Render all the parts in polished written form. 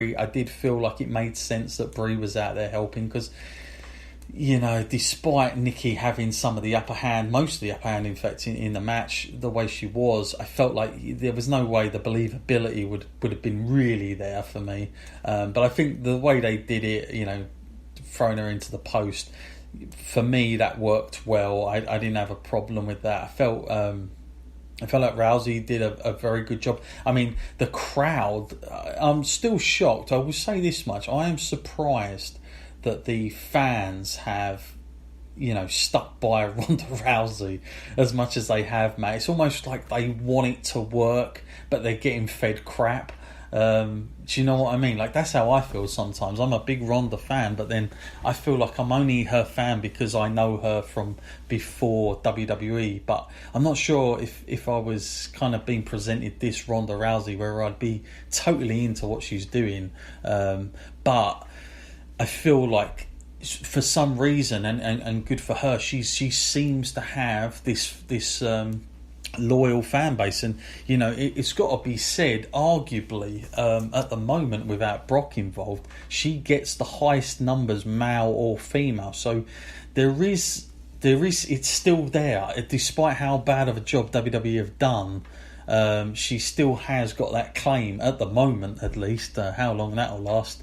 I did feel like it made sense that Brie was out there helping because, you know, despite Nikki having some of the upper hand, most of the upper hand, in fact, in the match, the way she was, I felt like there was no way the believability would have been really there for me. But I think the way they did it, you know, throwing her into the post, for me, that worked well. I didn't have a problem with that. I felt like Rousey did a very good job. I mean, the crowd, I'm still shocked. I will say this much. I am surprised that the fans have, you know, stuck by Ronda Rousey as much as they have, mate. It's almost like they want it to work, but they're getting fed crap. Do you know what I mean? Like, that's how I feel sometimes. I'm a big Ronda fan, but then I feel like I'm only her fan because I know her from before WWE. But I'm not sure if I was kind of being presented this Ronda Rousey where I'd be totally into what she's doing. But I feel like for some reason, and good for her, she seems to have this loyal fan base, and you know it's got to be said, arguably at the moment, without Brock involved, she gets the highest numbers, male or female. So there is it's still there, despite how bad of a job WWE have done. She still has got that claim at the moment, at least. How long that'll last,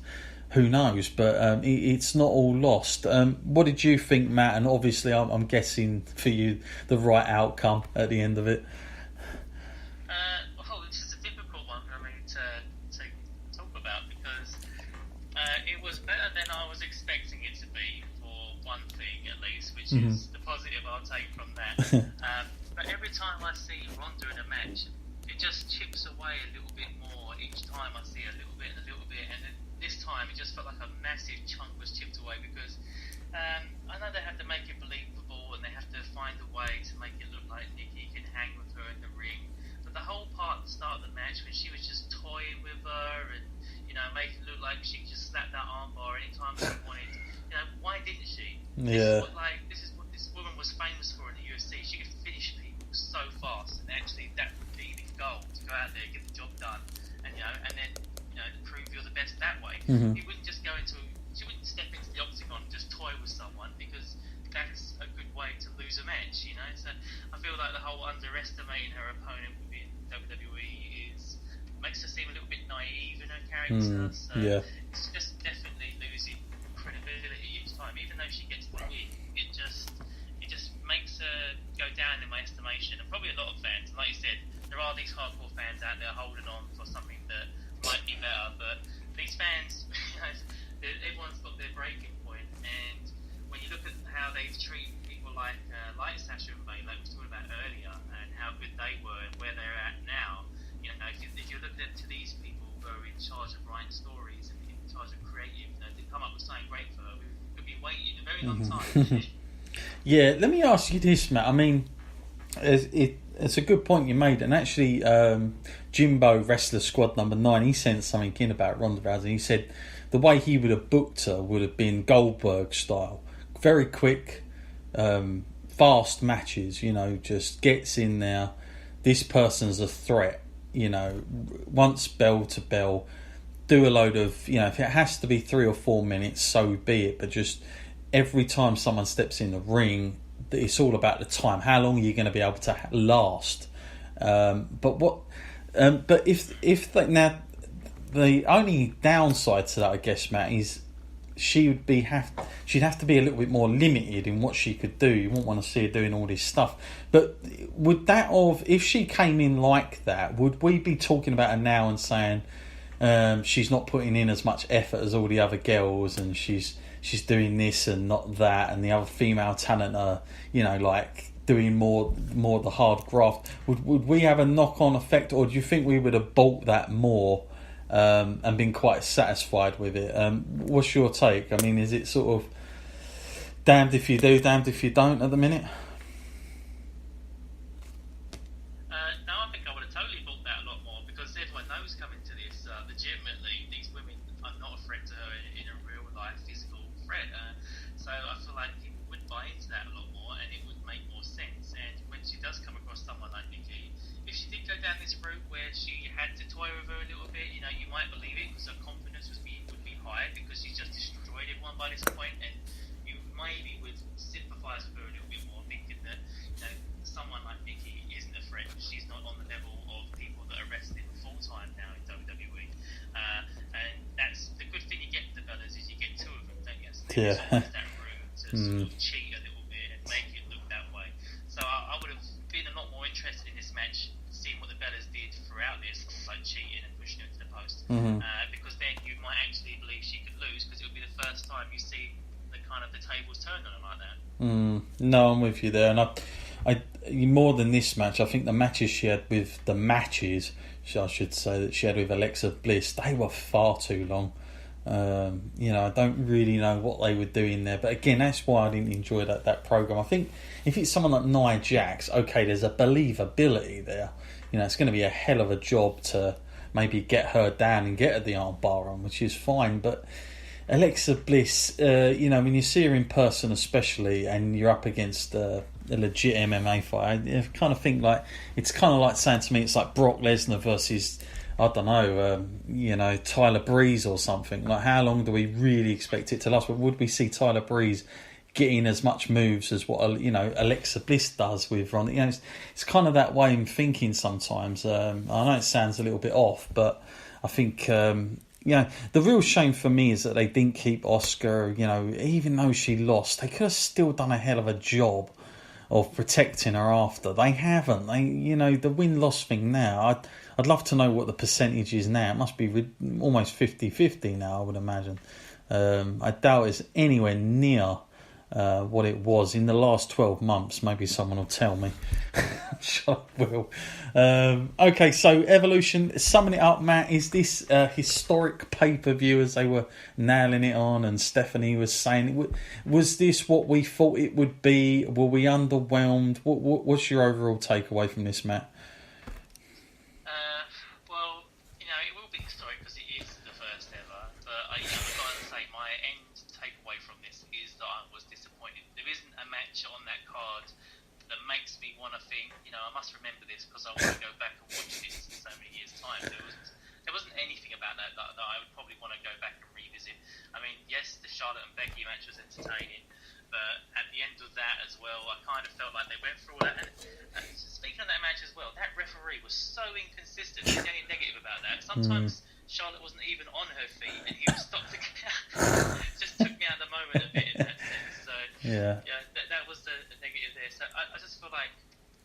who knows, but it's not all lost. What did you think, Matt? And obviously I'm guessing for you the right outcome at the end of it. Well, this is a difficult one for me to talk about because it was better than I was expecting it to be, for one thing at least, which is the positive I'll take from that. But every time I see Ronda in a match, it just chips away a little bit more each time. I see a little bit, and then this time it just felt like a massive chunk was chipped away because I know they have to make it believable and they have to find a way to make it look like Nikki can hang with her in the ring. But the whole part at the start of the match when she was just toying with her and, you know, making it look like she could just slap that armbar anytime she wanted, you know, why didn't she? Yeah. This is what this woman was famous for in the UFC. She could finish people so fast, and actually that would be the goal, to go out there, get the job done, and then prove you're the best that way. You wouldn't just she wouldn't step into the octagon and just toy with someone, because that's a good way to lose a match, you know. So I feel like the whole underestimating her opponent within WWE makes her seem a little bit naive in her character. It's just definitely losing credibility each time. Even though she gets the win, it just makes her go down in my estimation, and probably a lot of fans. And like you said, there are these hardcore fans out there holding on for something that might be better, but these fans, everyone's got their breaking point, and when you look at how they've treated people like Sasha and May, like we were talking about earlier, and how good they were and where they're at now, you know, if you look to these people who are in charge of writing stories and in charge of creative, you know, they come up with something great for her. We've been waiting a very long time. Yeah, let me ask you this, Matt. I mean, it's a good point you made, and actually Jimbo, Wrestler Squad number 9, he sent something in about Ronda Rousey. He said the way he would have booked her would have been Goldberg style, very quick, fast matches, you know, just gets in there, this person's a threat, you know, once bell to bell, do a load of, you know, if it has to be 3 or 4 minutes, so be it, but just every time someone steps in the ring, it's all about the time. How long are you going to be able to last? But if now the only downside to that, I guess, Matt, is she'd have to be a little bit more limited in what she could do. You wouldn't want to see her doing all this stuff. But would that if she came in like that, would we be talking about her now and saying she's not putting in as much effort as all the other girls, and she's doing this and not that, and the other female talent are, you know, like doing more of the hard graft? Would we have a knock-on effect, or do you think we would have bought that more and been quite satisfied with it? What's your take? I mean, is it sort of damned if you do, damned if you don't at the minute? No, I think I would have totally bought that a lot more, because everyone knows coming to this, legitimately, these women are not a threat to her in a real life physical threat. So I feel like people would buy into that a lot more, and it would make more sense. And when she does come across someone like Nikki, if she did go down this route where she had to toy with her a little bit, you know, you might believe it because her confidence they just used that room to sort of cheat a little bit and make it look that way. So I would have been a lot more interested in this match, seeing what the Bellas did throughout this, like cheating and pushing her to the post, because then you might actually believe she could lose, because it would be the first time you see the kind of the tables turned on her like that. No, I'm with you there, and I more than this match, I think the matches she had with I should say that she had with Alexa Bliss, they were far too long. I don't really know what they were doing there, but again, that's why I didn't enjoy that program. I think if it's someone like Nia Jax, okay, there's a believability there. It's going to be a hell of a job to maybe get her down and get her the armbar on, which is fine, but Alexa Bliss, when you see her in person especially, and you're up against a legit MMA fight, I kind of think like it's kind of like saying to me it's like Brock Lesnar versus, I don't know, Tyler Breeze or something. Like, how long do we really expect it to last? But would we see Tyler Breeze getting as much moves as what Alexa Bliss does with Ronda? It's kind of that way I'm thinking sometimes. I know it sounds a little bit off, but I think the real shame for me is that they didn't keep Oscar. Even though she lost, they could have still done a hell of a job of protecting her after. They haven't. The win-loss thing now, I'd love to know what the percentage is now. It must be almost 50-50 now, I would imagine. I doubt it's anywhere near what it was in the last 12 months. Maybe someone will tell me. I'm sure I will. Okay, so Evolution, summing it up, Matt, is this historic pay-per-view, as they were nailing it on and Stephanie was saying? Was this what we thought it would be? Were we underwhelmed? What's your overall takeaway from this, Matt? Well, it will be historic because it is the first ever, but I've got to say my end takeaway from this is that I was disappointed. There isn't a match on that card that makes me want to think, I must remember this because I want to go back and watch this in so many years' time. There wasn't anything about that I would probably want to go back and revisit. I mean, yes, the Charlotte and Becky match was entertaining, but at the end of that as well, I kind of felt like they went through all that. And speaking of that match as well, that referee was so inconsistent. There's any negative about that. Sometimes Charlotte wasn't even on her feet, and he would stop the count. Just took me out of the moment a bit in that sense. So that was the negative there. So I just feel like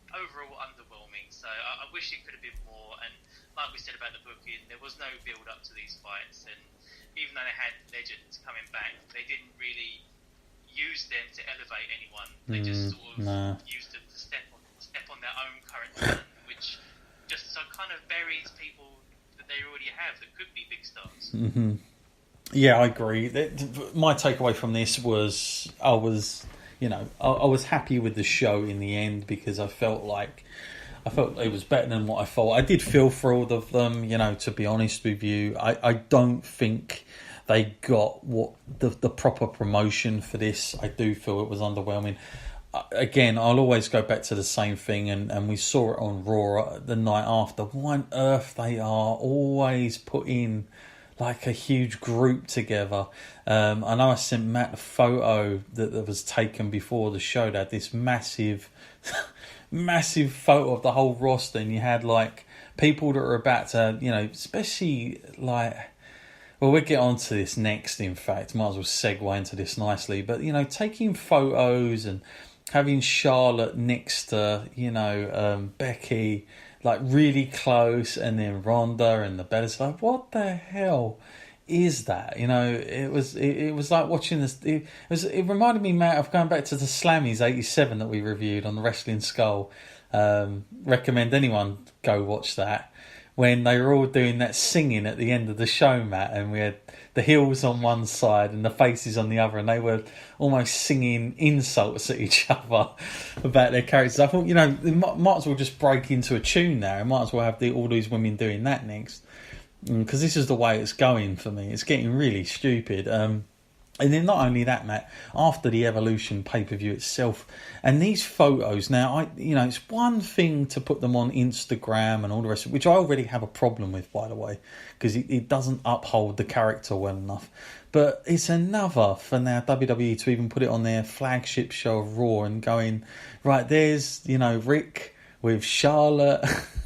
overall underwhelming. So I wish it could have been more. And like we said about the booking, there was no build up to these fights. And even though they had legends coming back, they didn't really use them to elevate anyone. They just sort of used them to step on their own current talent, which just so kind of buries people that they already have that could be big stars. Yeah, I agree. My takeaway from this was I was happy with the show in the end, because I felt it was better than what I thought. I did feel for all of them, to be honest with you. I don't think they got what the proper promotion for this. I do feel it was underwhelming. Again, I'll always go back to the same thing, and we saw it on Raw the night after. Why on earth they are always putting like a huge group together. I know I sent Matt a photo that was taken before the show. They had this massive photo of the whole roster, and you had like people that are about to, especially like, well, we'll get on to this next, in fact. Might as well segue into this nicely. But, taking photos and having Charlotte next to, Becky, like really close, and then Ronda and the Bellas, like, what the hell is that? It was like watching this. It reminded me, Matt, of going back to the Slammies '87 that we reviewed on the Wrestling Skull. Recommend anyone go watch that, when they were all doing that singing at the end of the show, Matt, and we had the heels on one side and the faces on the other, and they were almost singing insults at each other about their characters. I thought, they might as well just break into a tune now. Might as well have all these women doing that next, because this is the way it's going for me. It's getting really stupid. And then not only that, Matt, after the Evolution pay-per-view itself, and these photos now, it's one thing to put them on Instagram and all the rest of it, which I already have a problem with, by the way, because it doesn't uphold the character well enough. But it's another for now WWE to even put it on their flagship show of Raw and going, right, there's, Rick with Charlotte,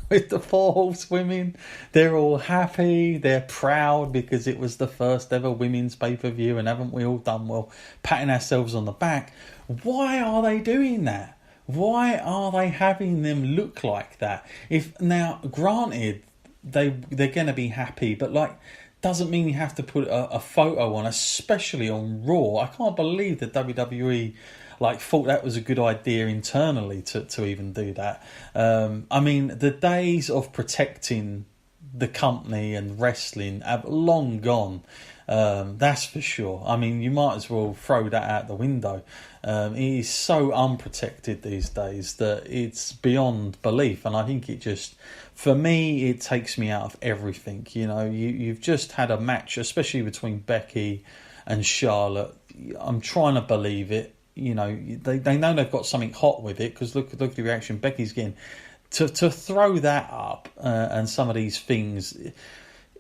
with the 4 Horsewomen. They're all happy, they're proud because it was the first ever women's pay-per-view, and haven't we all done well, patting ourselves on the back. Why are they doing that? Why are they having them look like that? If now, granted, they're going to be happy, but like, doesn't mean you have to put a photo on, especially on Raw. I can't believe that WWE thought that was a good idea internally to even do that. I mean, the days of protecting the company and wrestling have long gone. That's for sure. I mean, you might as well throw that out the window. It is so unprotected these days that it's beyond belief, and I think it just, for me, it takes me out of everything. You know, you've just had a match, especially between Becky and Charlotte. I'm trying to believe it. You know, they know they've got something hot with it, because look at the reaction Becky's getting. To throw that up and some of these things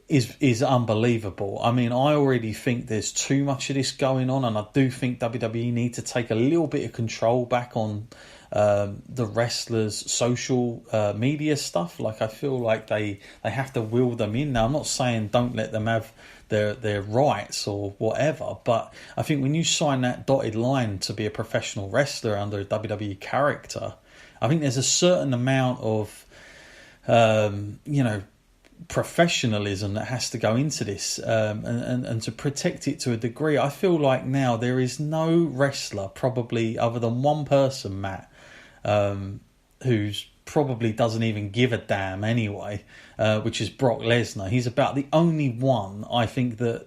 is unbelievable. I mean, I already think there's too much of this going on, and I do think WWE need to take a little bit of control back on the wrestlers' social media stuff. Like, I feel like they have to will them in. Now, I'm not saying don't let them have their rights or whatever, but I think when you sign that dotted line to be a professional wrestler under a WWE character, I think there's a certain amount of professionalism that has to go into this, and to protect it to a degree. I feel like now there is no wrestler, probably other than one person, Matt, who's probably doesn't even give a damn anyway, which is Brock Lesnar. He's about the only one, I think, that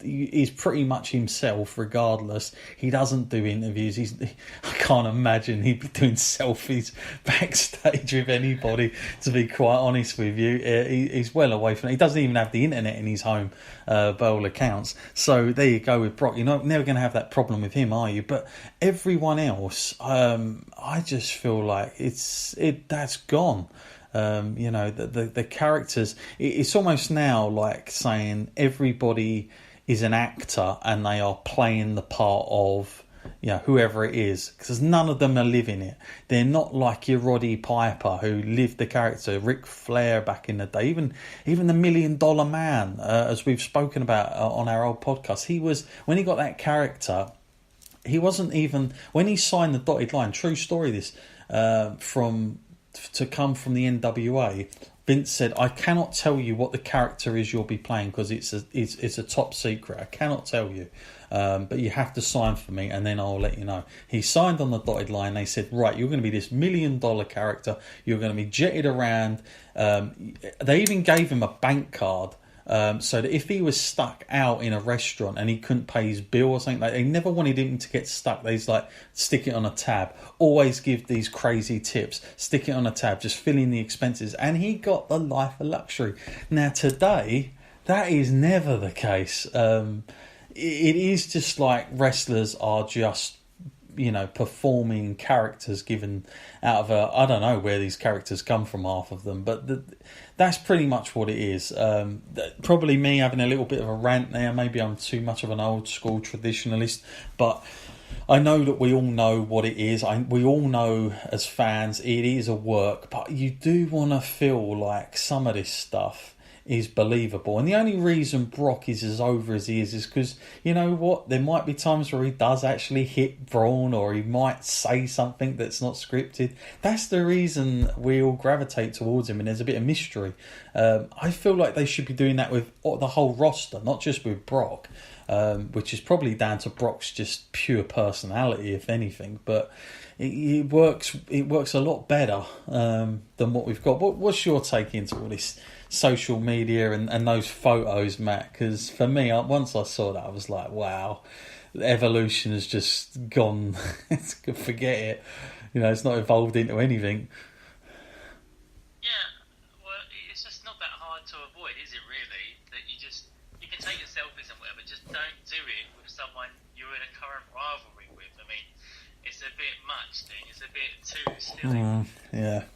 is pretty much himself regardless. He doesn't do interviews. I can't imagine he'd be doing selfies backstage with anybody, to be quite honest with you. He's well away from it. He doesn't even have the internet in his home, by all accounts. So there you go with Brock. You're never going to have that problem with him, are you? But everyone else, I just feel like that's gone. The characters, it's almost now like saying everybody is an actor and they are playing the part of, whoever it is, because none of them are living it. They're not like your Roddy Piper, who lived the character, Ric Flair back in the day, even the $1 Million Man, as we've spoken about on our old podcast. He was, when he got that character, he wasn't even, when he signed the dotted line, true story this, to come from the NWA, Vince said, I cannot tell you what the character is you'll be playing, because it's a top secret. I cannot tell you, but you have to sign for me and then I'll let you know. He signed on the dotted line. They said, right, you're going to be this $1 million character. You're going to be jetted around. They even gave him a bank card, so that if he was stuck out in a restaurant and he couldn't pay his bill or something, they never wanted him to get stuck. They's like, stick it on a tab. Always give these crazy tips. Stick it on a tab. Just fill in the expenses. And he got the life of luxury. Now today, that is never the case. It is just like wrestlers are just, performing characters given out of I don't know where these characters come from, half of them, but that's pretty much what it is. Probably me having a little bit of a rant there. Maybe I'm too much of an old school traditionalist, but I know that we all know what it is. We all know as fans it is a work, but you do want to feel like some of this stuff is believable. And the only reason Brock is as over as he is because, you know what, there might be times where he does actually hit Braun, or he might say something that's not scripted. That's the reason we all gravitate towards him, and there's a bit of mystery. I feel like they should be doing that with the whole roster, not just with Brock, which is probably down to Brock's just pure personality, if anything. But it works a lot better than what we've got. What's your take into all this social media and those photos, Matt? Because for me, once I saw that, I was like, wow, evolution has just gone. Forget it. It's not evolved into anything. Yeah, well, it's just not that hard to avoid, is it really? That you can take your selfies and whatever, just don't do it with someone you're in a current rivalry with. I mean, it's a bit much, thing. It's a bit too silly. Yeah.